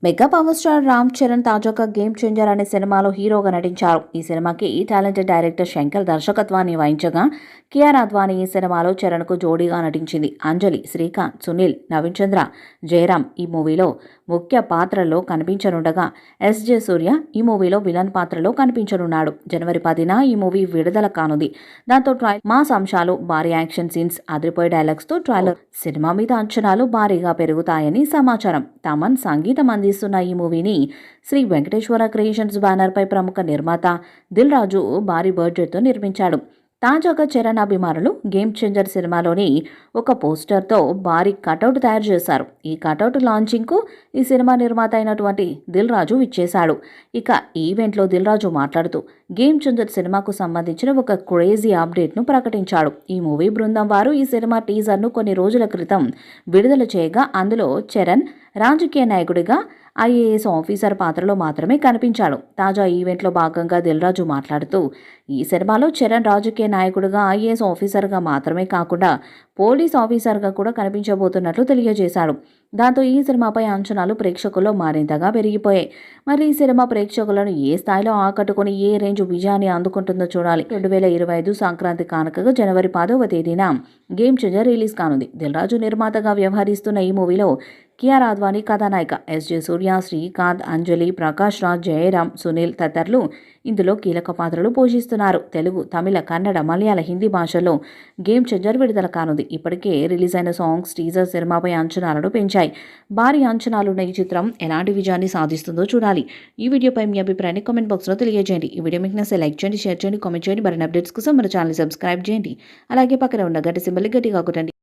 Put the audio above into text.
Mega power star Ram Charan తాజాగా game changer అనే సినిమాలో హీరోగా నటించారు. ఈ సినిమాకి టాలెంటెడ్ డైరెక్టర్ శంకర్ దర్శకత్వాన్ని వహించగా కియారా అద్వానీ ఈ సినిమాలో చరణ్కు జోడీగా నటించింది. అంజలి, శ్రీకాంత్, సునీల్, నవీన్ చంద్ర, జయరామ్ ఈ మూవీలో ముఖ్య పాత్రల్లో కనిపించనుండగా ఎస్జే సూర్య ఈ మూవీలో విలన్ పాత్రలో కనిపించనున్నాడు. జనవరి 10న ఈ మూవీ విడుదల కానుంది. దాంతో మాస్ అంశాలు, భారీ యాక్షన్ సీన్స్, అదిరిపోయే డైలాగ్స్తో ట్రైలర్. సినిమా మీద అంచనాలు భారీగా పెరుగుతాయని సమాచారం. తమన్ సంగీతం అందిస్తున్న ఈ మూవీని శ్రీ వెంకటేశ్వర క్రియేషన్స్ బ్యానర్పై ప్రముఖ నిర్మాత దిల్ రాజు భారీ బడ్జెట్తో నిర్మించాడు. తాజాగా చరణ్ అభిమానులు గేమ్ చేంజర్ సినిమాలోని ఒక పోస్టర్తో భారీ కటౌట్ తయారు చేశారు. ఈ కటౌట్ లాంచింగ్కు ఈ సినిమా నిర్మాత అయినటువంటి దిల్ రాజు ఇచ్చేశాడు. ఇక ఈవెంట్లో దిల్ రాజు మాట్లాడుతూ గేమ్ చేంజర్ సినిమాకు సంబంధించిన ఒక క్రేజీ అప్డేట్ను ప్రకటించాడు. ఈ మూవీ బృందం వారు ఈ సినిమా టీజర్ను కొన్ని రోజుల క్రితం విడుదల చేయగా అందులో చరణ్ రాజకీయ నాయకుడిగా ఐఏఎస్ ఆఫీసర్ పాత్రలో మాత్రమే కనిపించాడు. తాజా ఈవెంట్లో భాగంగా దిల్ రాజు మాట్లాడుతూ ఈ సినిమాలో చరణ్ రాజకీయ నాయకుడిగా ఐఏఎస్ ఆఫీసర్గా మాత్రమే కాకుండా పోలీస్ ఆఫీసర్గా కూడా కనిపించబోతున్నట్లు తెలియజేశాడు. దాంతో ఈ సినిమాపై అంచనాలు ప్రేక్షకుల్లో మరింతగా పెరిగిపోయాయి. మరి ఈ సినిమా ప్రేక్షకులను ఏ స్థాయిలో ఆకట్టుకుని ఏ రేంజ్ విజయాన్ని అందుకుంటుందో చూడాలి. 2025 సంక్రాంతి కానుకగా జనవరి 10వ తేదీన గేమ్ చేంజర్ రిలీజ్ కానుంది. దిల్ రాజు నిర్మాతగా వ్యవహరిస్తున్న ఈ మూవీలో కియారా అద్వానీ కథానాయిక, ఎస్జే సూర్య, శ్రీకాంత్, అంజలి, ప్రకాష్ రాజ్, జయరామ్, సునీల్ తదితరులు ఇందులో కీలక పాత్రలు పోషిస్తున్నారు. తెలుగు, తమిళ, కన్నడ, మలయాళ, హిందీ భాషల్లో గేమ్ చేంజర్ విడుదల కానుంది. ఇప్పటికే రిలీజ్ అయిన సాంగ్స్, టీజర్ సినిమాపై అంచనాలను పెంచాయి. భారీ అంచనాలున్న ఈ చిత్రం ఎలాంటి విజయాన్ని సాధిస్తుందో చూడాలి. ఈ వీడియోపై మీ అభిప్రాయాన్ని కామెంట్ బాక్స్లో తెలియజేయండి. ఈ వీడియో మీకు నచ్చితే లైక్ చేయండి, షేర్ చేయండి, కామెంట్ చేయండి. మరిన్ని అప్డేట్స్ కోసం మన ఛానల్ సబ్స్క్రైబ్ చేయండి. అలాగే పక్కన ఉన్న గంట సింబల్ గట్టిగా కొట్టండి.